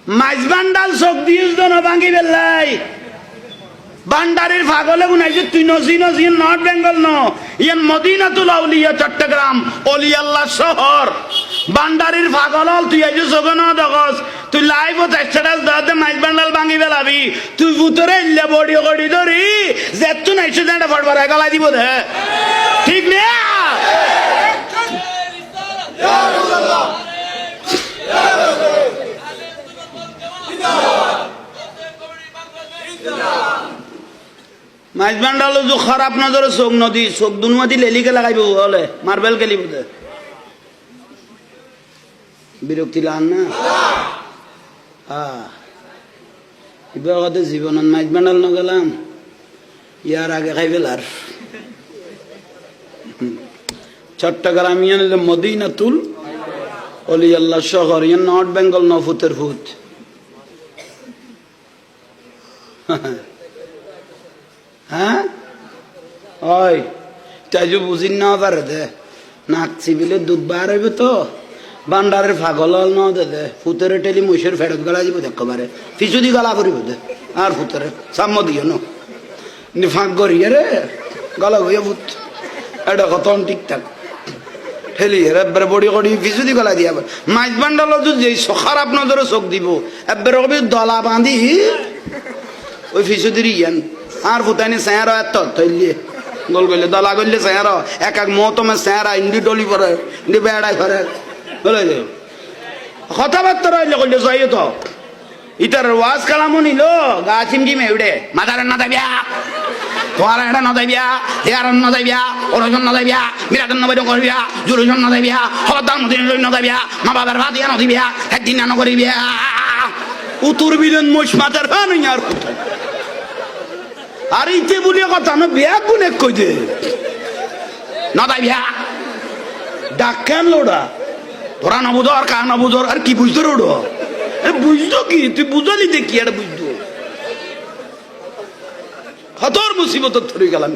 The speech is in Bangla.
মাইজ বান্ডাল চোখ দিস জন ভাঙি বেলাই বান্ডারির ফাগলে গুনাইছে তুই নজি নজি নর্থ বেঙ্গল ন ইয়ান মদিনাতুল আউলিয়া চট্টগ্রাম অলি আল্লাহ শহর বান্ডারির ফাগল তুই আইছো চোখ ন দেখস তুই লাইভ স্ট্যাটাস দাতে মাইজ বান্ডাল ভাঙি বেলাবি তুই ভুতরে ইল্লে বডি গড়ি ধরি যেতু নাইছো যেটা ফটফট গলা দিব দে ঠিক নে মাইজ বান্ডাল যে খারাপ নজরে চোখ নদী চোখ দুনুয়াদি লেলিকে লাগাইব হলে মার্বেল খেলিব দে বিরক্তি লান না এবার কথা জীবনত মাইজ বান্ডাল নগেলাম ইয়ার আগে খাই ফেলার চট্টগ্রাম ইয়ান মদিনাতুল অলি আল্লাহ শহর ইয়ান নর্থ বেঙ্গল ন ফুতের ফুত হ্যাঁ ওই তাই যে বুঝি না পারে দে নাক চিবিলে দুধ বার হইব তো বান্ডারের ফাগল ন দে দে ফুতেরে টেলি মহিষের ফেরত গলা দিব দেখবারে ফিচুদি গলা করিব দে আর ফুতেরে সাম্য দিও ন ফাঁক করিয়ে রে গলা হইয়া ফুট এটা কত ঠিকঠাক ঠেলি এবার বড়ি করি ফিচুদি গলা দিয়া মাইজ বান্ডাল যে খারাপ নজরে চোখ দিব এবার কবি দলা বাঁধি ওই ফিচুদির ইয়ান আর ফুটাইনি চেহারা এত থইলিয়ে গোল গলে দলা গলে চেহারা এক এক মহতমে চেহারা ইন্ডি ডলি পরে ইন্ডি বেড়াই করে বলে যে কথাবার্তা রইলে করলে যাই তো ইটার ওয়াজ কালামও নিল গা চিমচিম এউডে মাথার না যাবিয়া তোমার এটা না যাবিয়া হেয়ার না যাবিয়া ওরজন না যাবিয়া বিরাটন নবাই করবিয়া জুরুজন না যাবিয়া হরদার মধ্যে না যাবিয়া মা বাবার ভাত ইয়া না দিবিয়া একদিন না করিবিয়া উত্তর বিলেন মোশ মাথার ভান আর আর ইতে বলে কথা না বিয়া গুনে কই দে না তাই বিয়া ডাক কেন লোড়া তোরা না বুঝো আর কা না বুঝো আর কি বুঝতো রোড়ো বুঝতো কি তুই বুঝলি দেখি আর বুঝতো খতর মুসিবত ধরে গেলাম